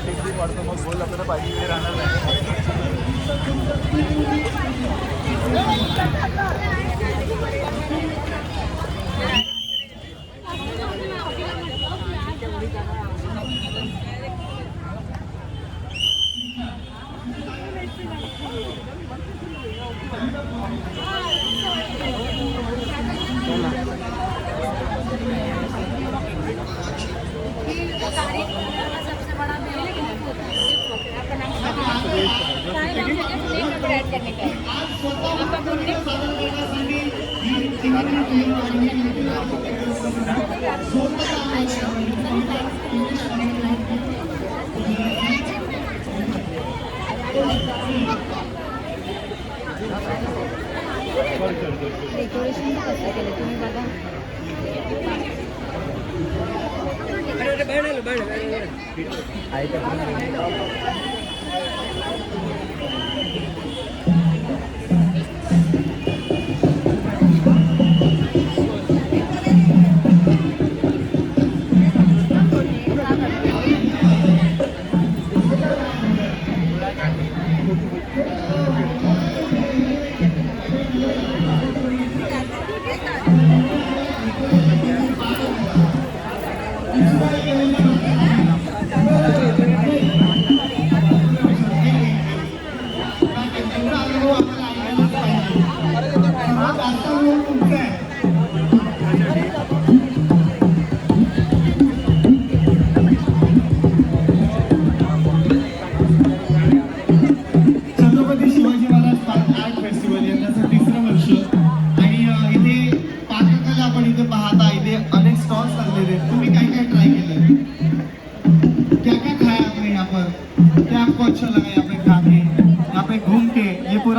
Technique वाढतो, मग गोल आपल्याला पाहिजे इकडे राहणार नाही. डेकोरेशन कसं केलं तुम्ही बघा.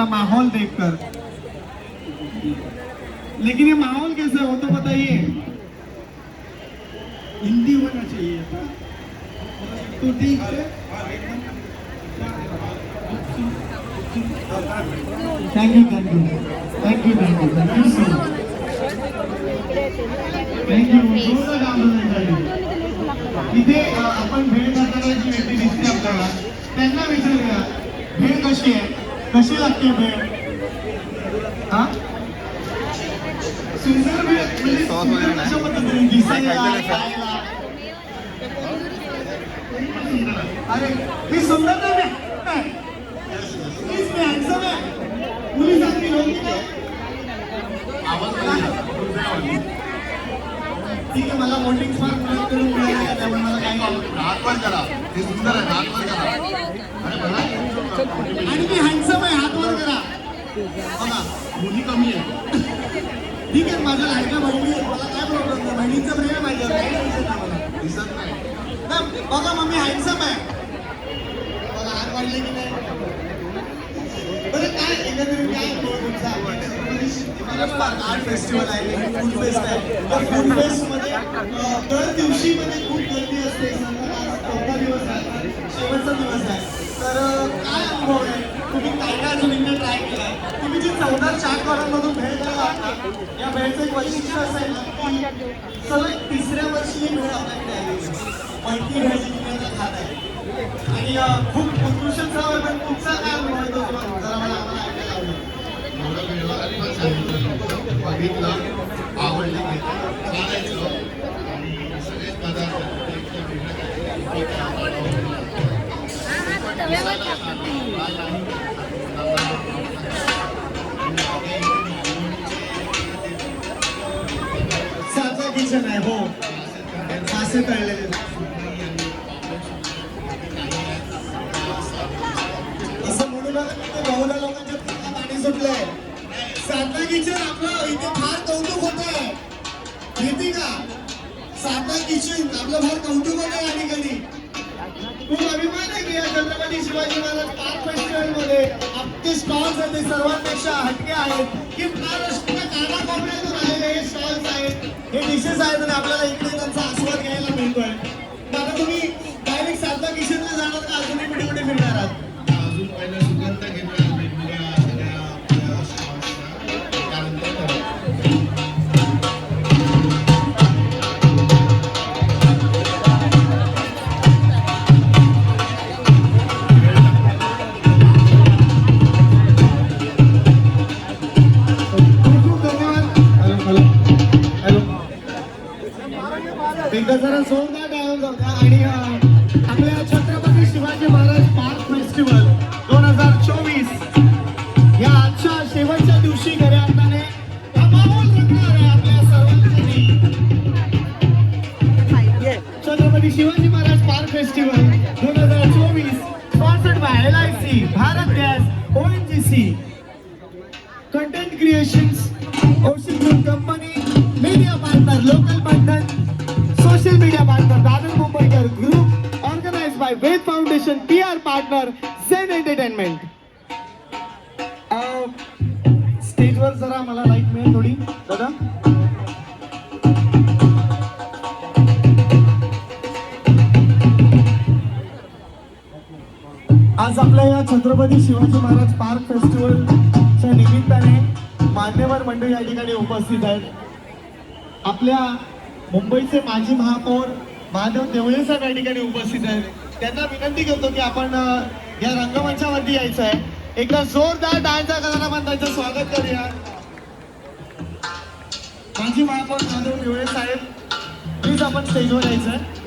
माहौल देखकर, लेकिन ये माहौल कैसे हो तो बताइए. हिंदी होना चाहिए तो ठीक है. Thank you thank you thank you thank you thank you so much. Thank you. इथे आपण भेळ खाताना जी व्यक्ती दिसते आपल्याला त्यांना विचारूया भेळ कशी आहे, कशी लागते भेळ. हा सुंदर भेळ कशा पद्धतीने दिसायला खायला. अरे मी सुंदर नाही, मी हँडसम आहे. मुली सांगतील हो की नाही. ठीक आहे, मला वोटिंग फार करून मिळाले त्यामुळे मला काही हात वर करा. हे सुंदर आहे, हात वर करा. आणि मी हँडसम आहे, हात वर करा. बघा मुली कमी आहे. ठीक आहे, माझ्या लाडक्या बहिणी आहेत, मला काय प्रॉब्लेम नाही. बहिणींचं प्रेम आहे, मला दिसत नाही. बघा मग मी हँडसम आहे. बघा हात वाढले की नाही. बरं काय एकंदरीत काय आर्ट फेस्टिवल आहे, फूड फेस्ट आहे. त्या फूड फेस्ट मध्ये दर दिवशी मध्ये खूप गर्दी असते. चौथा दिवस आहे, शेवटचा दिवस आहे. तर काय अनुभव आहे, तुम्ही काय काय अजून इकडे ट्राय केलाय. तुम्ही जी 14 चाटवाल्यांमधून भेळ खाल्ला, या भेळचं एक वैशिष्ट्य असेल की सलग तिसऱ्या वर्षी ही भेळ आपल्याकडे आली. मैत्री भेळची तुम्ही आता खात आहे आणि खूप उत्कृष्ट चव आहे. पण तुमचा काय अनुभव आहे तो जरा मला आम्हाला ऐकायला आवडेल. बघितलं, आवडलं, चालायचं आणि सगळेच पदार्थ साचा किचन आहे. हो, मासे तळलेले. असं म्हणू नका की बहुधा लोकांच्या तोंडाला पाणी सुटलंय. साता किचन आपलं इथे फार कौतुक होत आहे, माहिती का. साता किचन आपलं फार कौतुक होत आहे. आणि कधी खूप अभिमान आहे की या छत्रपती शिवाजी महाराज पार्क फेस्टिवल मध्ये आपले स्टॉल्स आहेत ते सर्वांपेक्षा हटके आहेत. की महाराष्ट्राच्या कानाकोपऱ्यातून आलेले हे स्टॉल्स आहेत, हे डिशेस आहेत आणि आपल्याला इकडे त्यांचा आस्वाद घ्यायला मिळतोय. आता तुम्ही डायरेक्ट साता किचनला जाणार का अजूनही कुठे कुठे फिरणार आहात. अजून पहिला सुगंध घेतला वेगवेगळ्या एकदा जरा जोरदार डायलॉग होता. आणि आपल्या छत्रपती शिवाजी महाराज पार्क फेस्टिवल 2024 या आजच्या शेवटच्या दिवशी खऱ्या अर्थाने हा माहोल रंगणार आहे आपल्या सर्वांसाठी. Chhatrapati Shivaji Maharaj park festival 2024 sponsored by LIC, Bharat gas, ONGC, content creations, ocean group company, media partner, local partner, social media partner Dadar Mumbaikar group, organise by Ved foundation, PR partner zen entertainment. स्टेजवर जरा मला लाईट मिळेल थोडी दादा. आज आपल्या या छत्रपती शिवाजी महाराज पार्क फेस्टिवलच्या निमित्ताने मान्यवर मंडळी या ठिकाणी उपस्थित आहेत. आपल्या मुंबईचे माजी महापौर महादेव देवळे साहेब या ठिकाणी उपस्थित आहेत. त्यांना विनंती करतो की आपण या रंगमंचावरती यायचं आहे. एकदा जोरदार टाळ्यांच्या गजराने आपण त्यांचं स्वागत करूया. माजी महापौर महादेव देवळे साहेब प्लीज आपण स्टेजवर यायचं आहे.